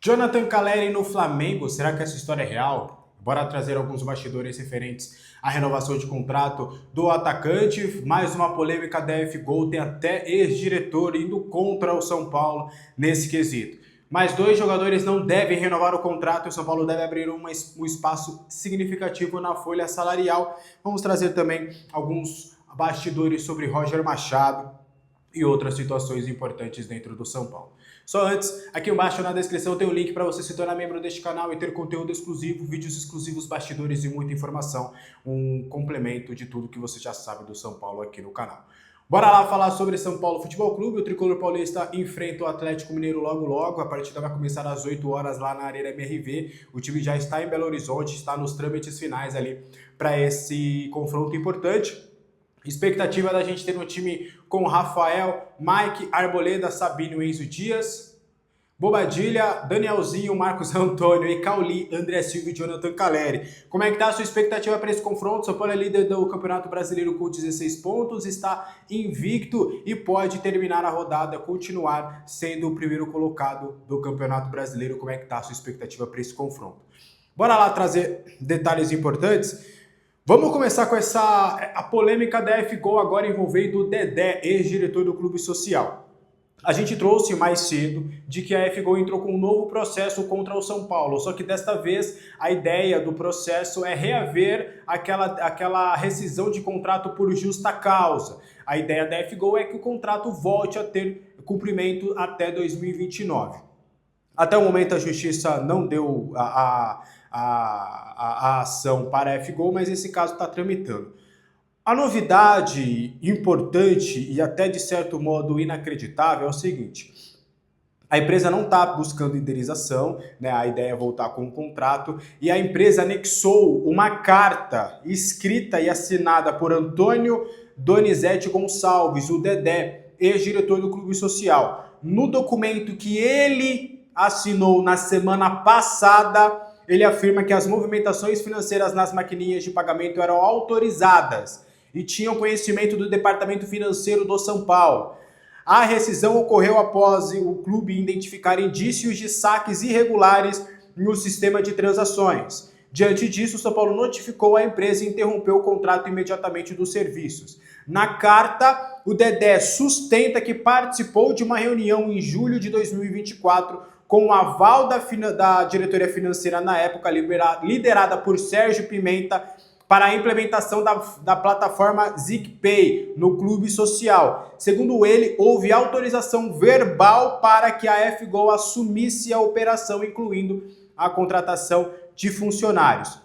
Jonathan Calleri no Flamengo, será que essa história é real? Bora trazer alguns bastidores referentes à renovação de contrato do atacante. Mais uma polêmica da F-Gol, tem até ex-diretor indo contra o São Paulo nesse quesito. Mas dois jogadores não devem renovar o contrato e o São Paulo deve abrir um espaço significativo na folha salarial. Vamos trazer também alguns bastidores sobre Roger Machado e outras situações importantes dentro do São Paulo. Só antes, aqui embaixo na descrição tem um link para você se tornar membro deste canal e ter conteúdo exclusivo, vídeos exclusivos, bastidores e muita informação, um complemento de tudo que você já sabe do São Paulo aqui no canal. Bora lá falar sobre São Paulo Futebol Clube. O tricolor paulista enfrenta o Atlético Mineiro logo. A partida vai começar às 8 horas lá na Arena MRV. O time já está em Belo Horizonte, está nos trâmites finais ali para esse confronto importante. Expectativa da gente ter um time com Rafael, Mike, Arboleda, Sabino, Enzo Dias, Bobadilha, Danielzinho, Marcos Antônio e Cauli, André Silva e Jonathan Calleri. Como é que tá a sua expectativa para esse confronto? São Paulo é líder do Campeonato Brasileiro com 16 pontos, está invicto e pode terminar a rodada, continuar sendo o primeiro colocado do Campeonato Brasileiro. Como é que tá a sua expectativa para esse confronto? Bora lá trazer detalhes importantes. Vamos começar com a polêmica da F-Gol agora envolvendo o Dedé, ex-diretor do Clube Social. A gente trouxe mais cedo de que a F-Gol entrou com um novo processo contra o São Paulo, só que desta vez a ideia do processo é reaver aquela rescisão de contrato por justa causa. A ideia da F-Gol é que o contrato volte a ter cumprimento até 2029. Até o momento a justiça não deu a ação para a F-Gol, mas esse caso está tramitando. A novidade importante e até de certo modo inacreditável é o seguinte: a empresa não está buscando indenização, né? A ideia é voltar com o contrato, e a empresa anexou uma carta escrita e assinada por Antônio Donizete Gonçalves, o Dedé, ex-diretor do Clube Social. No documento que ele assinou na semana passada, ele afirma que as movimentações financeiras nas maquininhas de pagamento eram autorizadas e tinham conhecimento do Departamento Financeiro do São Paulo. A rescisão ocorreu após o clube identificar indícios de saques irregulares no sistema de transações. Diante disso, o São Paulo notificou a empresa e interrompeu o contrato imediatamente dos serviços. Na carta, o Dedé sustenta que participou de uma reunião em julho de 2024 com o aval da diretoria financeira na época, liderada por Sérgio Pimenta, para a implementação da plataforma ZigPay no Clube Social. Segundo ele, houve autorização verbal para que a F-Gol assumisse a operação, incluindo a contratação de funcionários.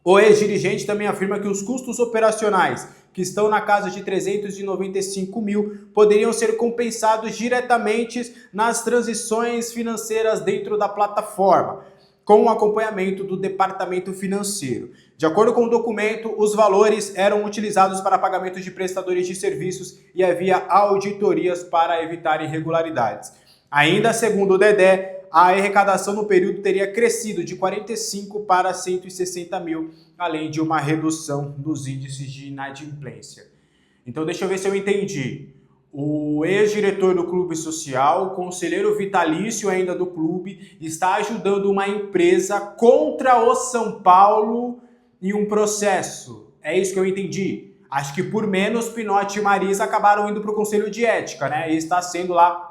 O ex-dirigente também afirma que os custos operacionais, que estão na casa de 395 mil, poderiam ser compensados diretamente nas transições financeiras dentro da plataforma, com o acompanhamento do departamento financeiro. De acordo com o documento, os valores eram utilizados para pagamento de prestadores de serviços e havia auditorias para evitar irregularidades. Ainda segundo o Dedé, a arrecadação no período teria crescido de 45 para 160 mil, além de uma redução dos índices de inadimplência. Então deixa eu ver se eu entendi. O ex-diretor do Clube Social, conselheiro vitalício ainda do clube, está ajudando uma empresa contra o São Paulo em um processo. É isso que eu entendi. Acho que por menos Pinote e Marisa acabaram indo para o Conselho de Ética, né? E está sendo lá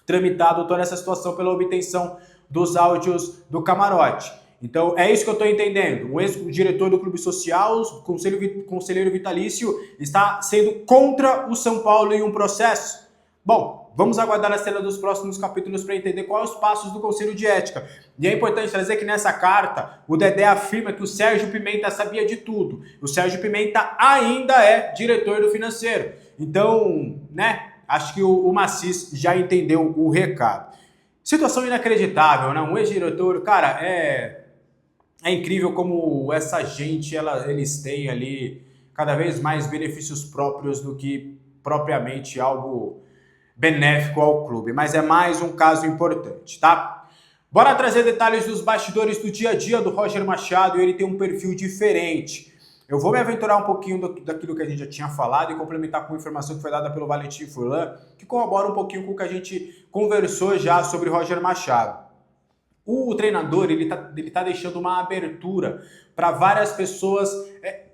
tramitado toda essa situação pela obtenção dos áudios do camarote. Então, é isso que eu estou entendendo. O ex-diretor do Clube Social, o conselheiro vitalício, está sendo contra o São Paulo em um processo? Bom, vamos aguardar a cena dos próximos capítulos para entender quais os passos do Conselho de Ética. E é importante trazer que nessa carta, o Dedé afirma que o Sérgio Pimenta sabia de tudo. O Sérgio Pimenta ainda é diretor do financeiro. Então, né? Acho que o Macis já entendeu o recado. Situação inacreditável, né? Um ex-diretor, cara, é incrível como essa gente, eles têm ali cada vez mais benefícios próprios do que propriamente algo benéfico ao clube. Mas é mais um caso importante, tá? Bora trazer detalhes dos bastidores do dia a dia do Roger Machado, e ele tem um perfil diferente. Eu vou me aventurar um pouquinho daquilo que a gente já tinha falado e complementar com a informação que foi dada pelo Valentim Furlan, que corrobora um pouquinho com o que a gente conversou já sobre Roger Machado. o treinador ele tá deixando uma abertura para várias pessoas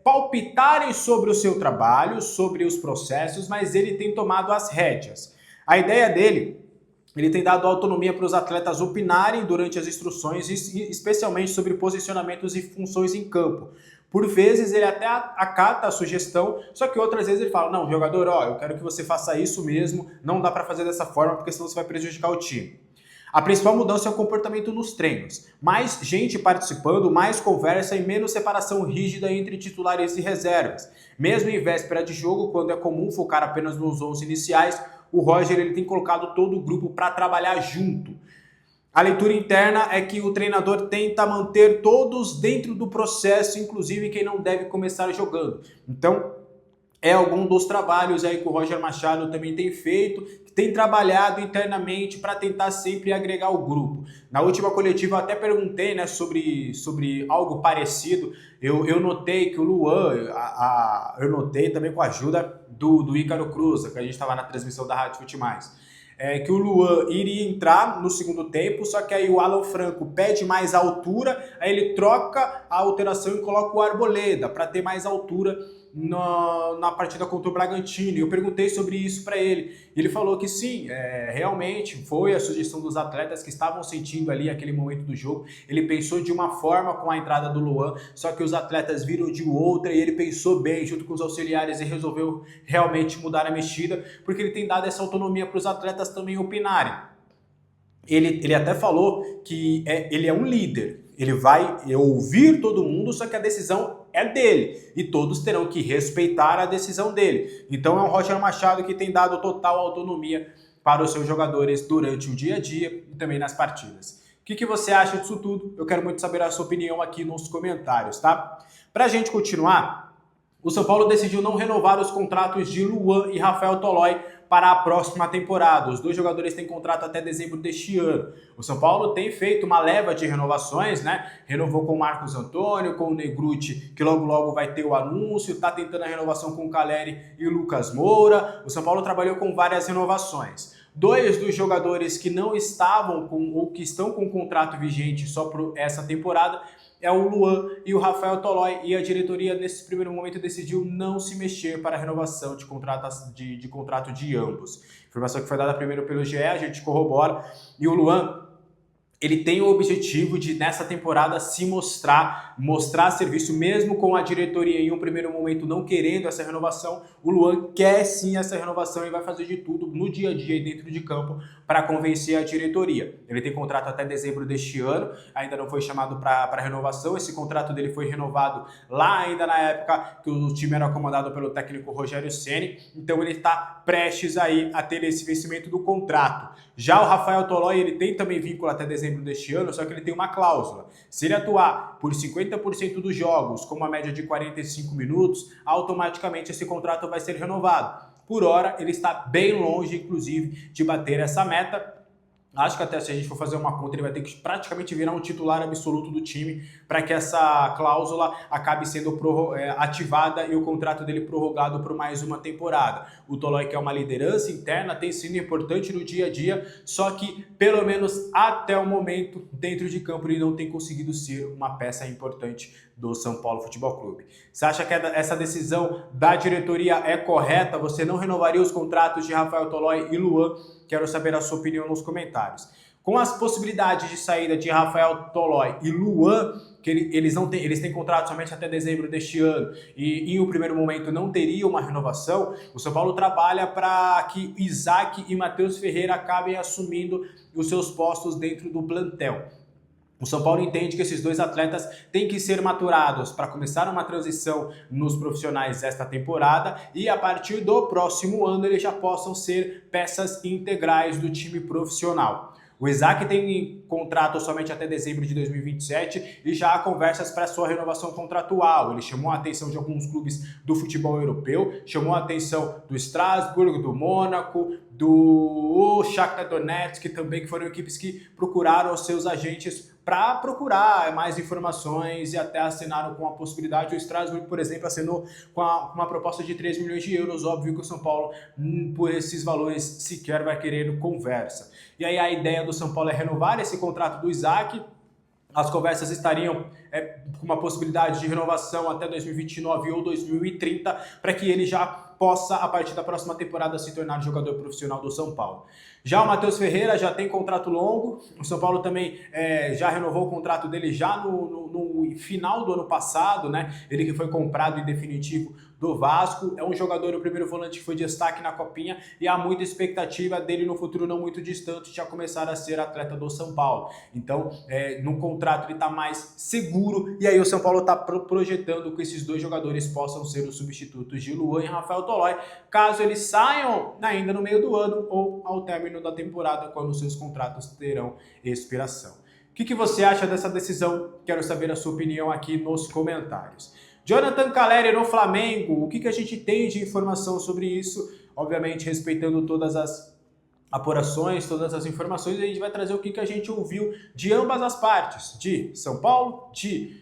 palpitarem sobre o seu trabalho, sobre os processos, mas ele tem tomado as rédeas. A ideia dele, ele tem dado autonomia para os atletas opinarem durante as instruções, especialmente sobre posicionamentos e funções em campo. Por vezes ele até acata a sugestão, só que outras vezes ele fala, não, jogador, ó, eu quero que você faça isso mesmo, não dá para fazer dessa forma porque senão você vai prejudicar o time. A principal mudança é o comportamento nos treinos. Mais gente participando, mais conversa e menos separação rígida entre titulares e reservas. Mesmo em véspera de jogo, quando é comum focar apenas nos 11 iniciais, o Roger ele tem colocado todo o grupo para trabalhar junto. A leitura interna é que o treinador tenta manter todos dentro do processo, inclusive quem não deve começar jogando. Então, é algum dos trabalhos aí que o Roger Machado também tem feito, que tem trabalhado internamente para tentar sempre agregar o grupo. Na última coletiva eu até perguntei, né, sobre algo parecido. Eu notei que o Luan, eu notei também com a ajuda do Ícaro Cruz, que a gente estava na transmissão da Rádio Futimais. Que o Luan iria entrar no segundo tempo, só que aí o Alan Franco pede mais altura, aí ele troca a alteração e coloca o Arboleda para ter mais altura na partida contra o Bragantino. Eu perguntei sobre isso para ele. Ele falou que sim, realmente foi a sugestão dos atletas que estavam sentindo ali aquele momento do jogo. Ele pensou de uma forma com a entrada do Luan, só que os atletas viram de outra e ele pensou bem junto com os auxiliares e resolveu realmente mudar a mexida, porque ele tem dado essa autonomia para os atletas também opinarem. Ele até falou que ele é um líder, ele vai ouvir todo mundo, só que a decisão é dele e todos terão que respeitar a decisão dele. Então é um Roger Machado que tem dado total autonomia para os seus jogadores durante o dia a dia e também nas partidas. O que você acha disso tudo? Eu quero muito saber a sua opinião aqui nos comentários, tá? Para a gente continuar, o São Paulo decidiu não renovar os contratos de Luan e Rafael Tolói para a próxima temporada. Os dois jogadores têm contrato até dezembro deste ano. O São Paulo tem feito uma leva de renovações, né? Renovou com o Marcos Antônio, com o Negrutti, que logo vai ter o anúncio, está tentando a renovação com o Caleri e o Lucas Moura. O São Paulo trabalhou com várias renovações. Dois dos jogadores que não estavam ou que estão com contrato vigente só por essa temporada é o Luan e o Rafael Tolói, e a diretoria nesse primeiro momento decidiu não se mexer para a renovação de contrato de ambos. Informação que foi dada primeiro pelo GE, a gente corrobora, e o Luan, ele tem o objetivo de, nessa temporada, se mostrar serviço, mesmo com a diretoria em um primeiro momento não querendo essa renovação. O Luan quer sim essa renovação e vai fazer de tudo no dia a dia e dentro de campo para convencer a diretoria. Ele tem contrato até dezembro deste ano, ainda não foi chamado para renovação. Esse contrato dele foi renovado lá ainda na época que o time era comandado pelo técnico Rogério Ceni, então ele está prestes aí a ter esse vencimento do contrato. Já o Rafael Tolói, ele tem também vínculo até dezembro deste ano, só que ele tem uma cláusula. Se ele atuar por 50% dos jogos, com uma média de 45 minutos, automaticamente esse contrato vai ser renovado. Por hora, ele está bem longe, inclusive, de bater essa meta. Acho que até se a gente for fazer uma conta, ele vai ter que praticamente virar um titular absoluto do time para que essa cláusula acabe sendo ativada e o contrato dele prorrogado por mais uma temporada. O Tolói, que é uma liderança interna, tem sido importante no dia a dia, só que, pelo menos até o momento, dentro de campo, ele não tem conseguido ser uma peça importante do São Paulo Futebol Clube. Você acha que essa decisão da diretoria é correta? Você não renovaria os contratos de Rafael Tolói e Luan? Quero saber a sua opinião nos comentários. Com as possibilidades de saída de Rafael Tolói e Luan, que eles têm contrato somente até dezembro deste ano e em um primeiro momento não teria uma renovação, o São Paulo trabalha para que Isaac e Matheus Ferreira acabem assumindo os seus postos dentro do plantel. O São Paulo entende que esses dois atletas têm que ser maturados para começar uma transição nos profissionais esta temporada e a partir do próximo ano eles já possam ser peças integrais do time profissional. O Isaac tem contrato somente até dezembro de 2027 e já há conversas para sua renovação contratual. Ele chamou a atenção de alguns clubes do futebol europeu, chamou a atenção do Strasbourg, do Mônaco, do Shakhtar Donetsk também, que foram equipes que procuraram os seus agentes para procurar mais informações e até assinaram com a possibilidade. O Strasbourg, por exemplo, assinou com uma proposta de 3 milhões de euros. Óbvio que o São Paulo, por esses valores, sequer vai querer conversa. E aí a ideia do São Paulo é renovar esse contrato do Isaac. As conversas estariam com uma possibilidade de renovação até 2029 ou 2030, para que ele já possa, a partir da próxima temporada, se tornar jogador profissional do São Paulo. Já o Matheus Ferreira já tem contrato longo, o São Paulo também já renovou o contrato dele já no final do ano passado, né? Ele que foi comprado em definitivo do Vasco, é um jogador, o primeiro volante que foi destaque na Copinha, e há muita expectativa dele no futuro não muito distante já começar a ser atleta do São Paulo. Então, no contrato ele está mais seguro, e aí o São Paulo está projetando que esses dois jogadores possam ser os substitutos de Luan e Rafael Tolói, caso eles saiam ainda no meio do ano ou ao término da temporada, quando seus contratos terão expiração. O que você acha dessa decisão? Quero saber a sua opinião aqui nos comentários. Jonathan Calleri no Flamengo, o que a gente tem de informação sobre isso? Obviamente respeitando todas as apurações, todas as informações, a gente vai trazer o que a gente ouviu de ambas as partes, de São Paulo, de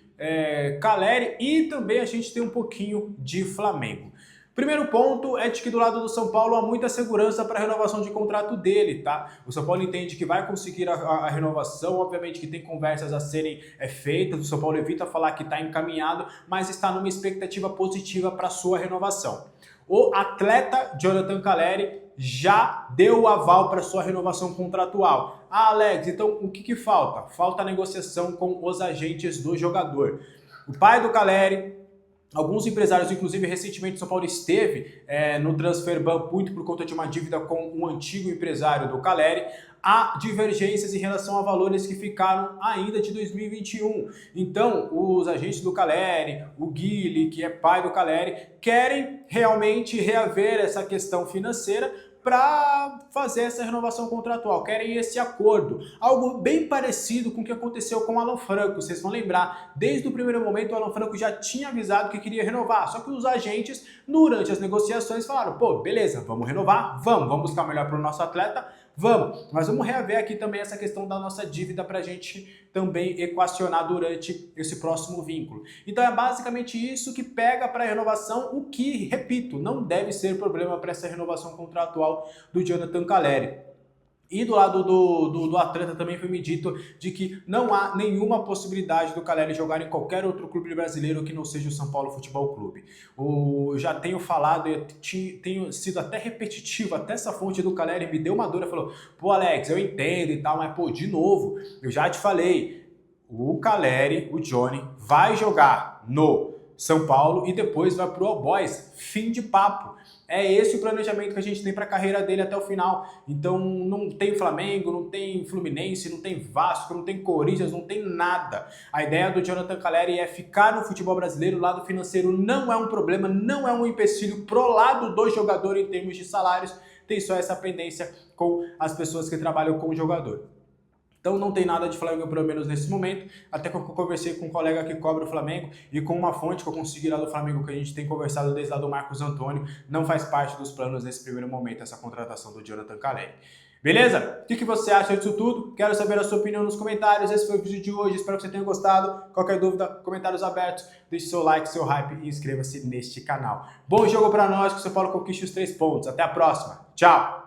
Calleri, e também a gente tem um pouquinho de Flamengo. Primeiro ponto é de que do lado do São Paulo há muita segurança para a renovação de contrato dele, tá? O São Paulo entende que vai conseguir a renovação, obviamente que tem conversas a serem feitas, o São Paulo evita falar que está encaminhado, mas está numa expectativa positiva para a sua renovação. O atleta Jonathan Calleri já deu o aval para sua renovação contratual. Ah, Alex, então o que falta? Falta a negociação com os agentes do jogador. O pai do Calleri, alguns empresários, inclusive recentemente o São Paulo esteve no transfer ban muito por conta de uma dívida com um antigo empresário do Calleri. Há divergências em relação a valores que ficaram ainda de 2021. Então, os agentes do Calleri, o Guile, que é pai do Calleri, querem realmente reaver essa questão financeira para fazer essa renovação contratual, querem esse acordo. Algo bem parecido com o que aconteceu com o Alan Franco, vocês vão lembrar, desde o primeiro momento o Alan Franco já tinha avisado que queria renovar, só que os agentes, durante as negociações, falaram, pô, beleza, vamos renovar, vamos buscar o melhor para o nosso atleta, vamos, mas vamos reaver aqui também essa questão da nossa dívida para a gente também equacionar durante esse próximo vínculo. Então é basicamente isso que pega para a renovação, o que, repito, não deve ser problema para essa renovação contratual do Jonathan Calleri. E do lado do atleta também foi me dito de que não há nenhuma possibilidade do Calleri jogar em qualquer outro clube brasileiro que não seja o São Paulo Futebol Clube. Já tenho falado, tenho sido até repetitivo, até essa fonte do Calleri me deu uma dor, falou, pô Alex, eu entendo e tal, mas pô, de novo, eu já te falei, o Calleri, o Johnny, vai jogar no São Paulo e depois vai pro All Boys, fim de papo. É esse o planejamento que a gente tem para a carreira dele até o final. Então não tem Flamengo, não tem Fluminense, não tem Vasco, não tem Corinthians, não tem nada. A ideia do Jonathan Calleri é ficar no futebol brasileiro, o lado financeiro não é um problema, não é um empecilho pro lado do jogador em termos de salários, tem só essa pendência com as pessoas que trabalham com o jogador. Então não tem nada de Flamengo, pelo menos nesse momento, até que eu conversei com um colega que cobra o Flamengo e com uma fonte que eu consegui lá do Flamengo, que a gente tem conversado desde lá do Marcos Antônio, não faz parte dos planos nesse primeiro momento essa contratação do Jonathan Calleri. Beleza? O que você acha disso tudo? Quero saber a sua opinião nos comentários. Esse foi o vídeo de hoje, espero que você tenha gostado. Qualquer dúvida, comentários abertos, deixe seu like, seu hype e inscreva-se neste canal. Bom jogo para nós, que o São Paulo conquiste os 3 pontos. Até a próxima. Tchau!